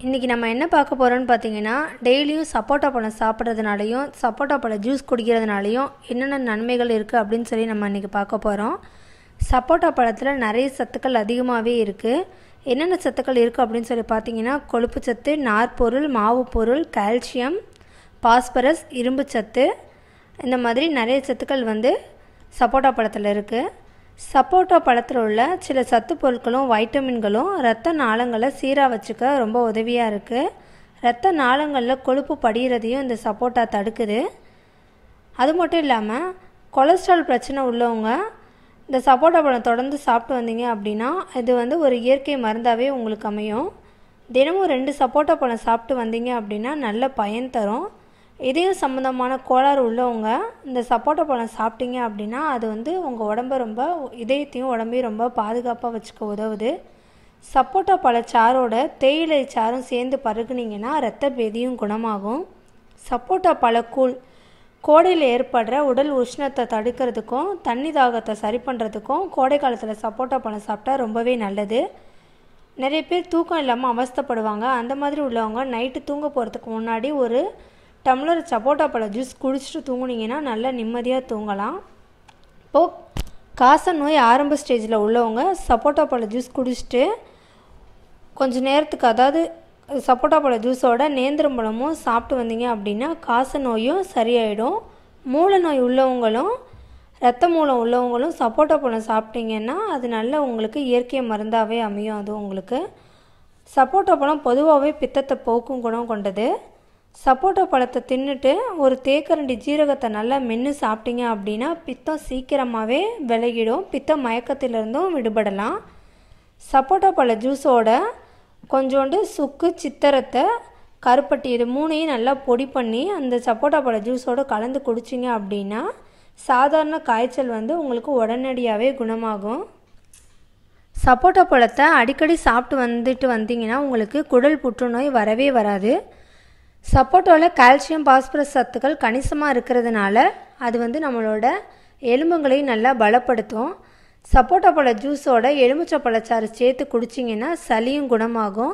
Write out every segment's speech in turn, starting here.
இன்றைக்கி நம்ம என்ன பார்க்க போகிறோன்னு பார்த்தீங்கன்னா, டெய்லியும் சப்போட்டா பழம் சாப்பிட்றதுனாலையும் சப்போட்டா பழம் ஜூஸ் குடிக்கிறதுனாலையும் என்னென்ன நன்மைகள் இருக்குது அப்படின்னு சொல்லி நம்ம இன்றைக்கி பார்க்க போகிறோம். சப்போட்டா பழத்தில் நிறைய சத்துக்கள் அதிகமாகவே இருக்குது. என்னென்ன சத்துக்கள் இருக்குது அப்படின்னு சொல்லி பார்த்தீங்கன்னா, கொழுப்பு சத்து, நார்ப்பொருள், மாவு பொருள், கால்சியம், பாஸ்பரஸ், இரும்பு சத்து, இந்த மாதிரி நிறைய சத்துக்கள் சப்போட்டா பழத்தில் இருக்குது. சப்போட்டா பழத்தில் உள்ள சில சத்து பொருட்களும் வைட்டமின்களும் இரத்த நாளங்களை சீராக வச்சுக்க ரொம்ப உதவியாக இருக்குது. இரத்த நாளங்களில் கொழுப்பு படிகிறதையும் இந்த சப்போட்டா தடுக்குது. அது மட்டும் இல்லாமல் கொலஸ்ட்ரால் பிரச்சனை உள்ளவங்க இந்த சப்போட்டா பழம் தொடர்ந்து சாப்பிட்டு வந்தீங்க அப்படின்னா இது ஒரு இயற்கை மருந்தாகவே உங்களுக்கு அமையும். தினமும் 2 சப்போட்டா பழம் சாப்பிட்டு வந்தீங்க அப்படின்னா நல்ல பயன் தரும். இதயம் சம்மந்தமான கோளாறு உள்ளவங்க இந்த சப்போட்டா பழம் சாப்பிட்டீங்க அப்படின்னா அது உங்கள் உடம்பை இதயத்தையும் உடம்பையும் ரொம்ப பாதுகாப்பாக வச்சுக்க உதவுது. சப்போட்டா பழச்சாரோட தேயிலை சாரும் சேர்ந்து பருகுனீங்கன்னா இரத்த பேதியும் குணமாகும். சப்போட்டா பழக்கூழ் கோடையில் ஏற்படுற உடல் உஷ்ணத்தை தடுக்கிறதுக்கும் தண்ணி தாகத்தை சரி பண்ணுறதுக்கும் கோடை காலத்தில் சப்போட்டா பழம் சாப்பிட்டா ரொம்பவே நல்லது. நிறைய பேர் தூக்கம் இல்லாமல் அவஸ்தைப்படுவாங்க. அந்த மாதிரி உள்ளவங்க நைட்டு தூங்க போகிறதுக்கு முன்னாடி ஒரு டம்ளர் சப்போட்டா பழ ஜூஸ் குடிச்சிட்டு தூங்குனீங்கன்னா நல்லா நிம்மதியாக தூங்கலாம். இப்போது காச நோய் ஆரம்ப ஸ்டேஜில் உள்ளவங்க சப்போட்டா பழ ஜூஸ் குடிச்சிட்டு கொஞ்சம் நேரத்துக்கு, அதாவது சப்போட்டா பழ ஜூஸோட நேந்திரம்பழமும் சாப்பிட்டு வந்தீங்க அப்படின்னா காச நோயும் சரியாயிடும். மூல நோய் உள்ளவங்களும் இரத்த மூலம் உள்ளவங்களும் சப்போட்டா பழம் சாப்பிட்டீங்கன்னா அது நல்ல உங்களுக்கு இயற்கை மருந்தாகவே அமையும். அது உங்களுக்கு சப்போட்டா பழம் பொதுவாகவே பித்தத்தை போக்கும் குணம் கொண்டது. சப்போட்டா பழத்தை தின்னுட்டு ஒரு தேக்கரண்டி ஜீரகத்தை நல்லா மென்று சாப்பிட்டீங்க அப்படின்னா பித்தம் சீக்கிரமாகவே விலகிடும். பித்த மயக்கத்திலிருந்தும் விடுபடலாம். சப்போட்டா பழ ஜூஸோட கொஞ்சோண்டு சுக்கு, சித்தரத்தை, கருப்பட்டி, இது 3ஐயும் நல்லா பொடி பண்ணி அந்த சப்போட்டா பழ ஜூஸோடு கலந்து குடிச்சிங்க அப்படின்னா சாதாரண காய்ச்சல் உங்களுக்கு உடனடியாகவே குணமாகும். சப்போட்டா பழத்தை அடிக்கடி சாப்பிட்டு வந்தீங்கன்னா உங்களுக்கு குடல் புற்றுநோய் வரவே வராது. சப்போட்டாவில் கால்சியம், பாஸ்பரஸ் சத்துக்கள் கணிசமாக இருக்கிறதுனால அது நம்மளோட எலும்புகளையும் நல்லா பலப்படுத்தும். சப்போட்டா பழ ஜூஸோட எலுமிச்சை பழச்சாறு சேர்த்து குடிச்சிங்கன்னா சளியும் குணமாகும்.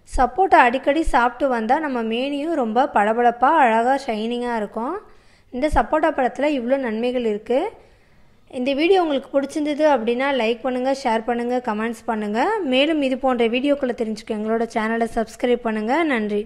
சப்போட்டா அடிக்கடி சாப்பிட்டு வந்தால் நம்ம மேனியும் ரொம்ப பளபளப்பாக அழகாக ஷைனிங்காக இருக்கும். இந்த சப்போட்டா பழத்தில் இவ்வளோ நன்மைகள் இருக்குது. இந்த வீடியோ உங்களுக்கு பிடிச்சிருந்தது அப்படின்னா லைக் பண்ணுங்கள், ஷேர் பண்ணுங்கள், கமெண்ட்ஸ் பண்ணுங்கள். மேலும் இது போன்ற வீடியோக்களை தெரிஞ்சுக்க எங்களோட சேனலை சப்ஸ்கிரைப் பண்ணுங்கள். நன்றி.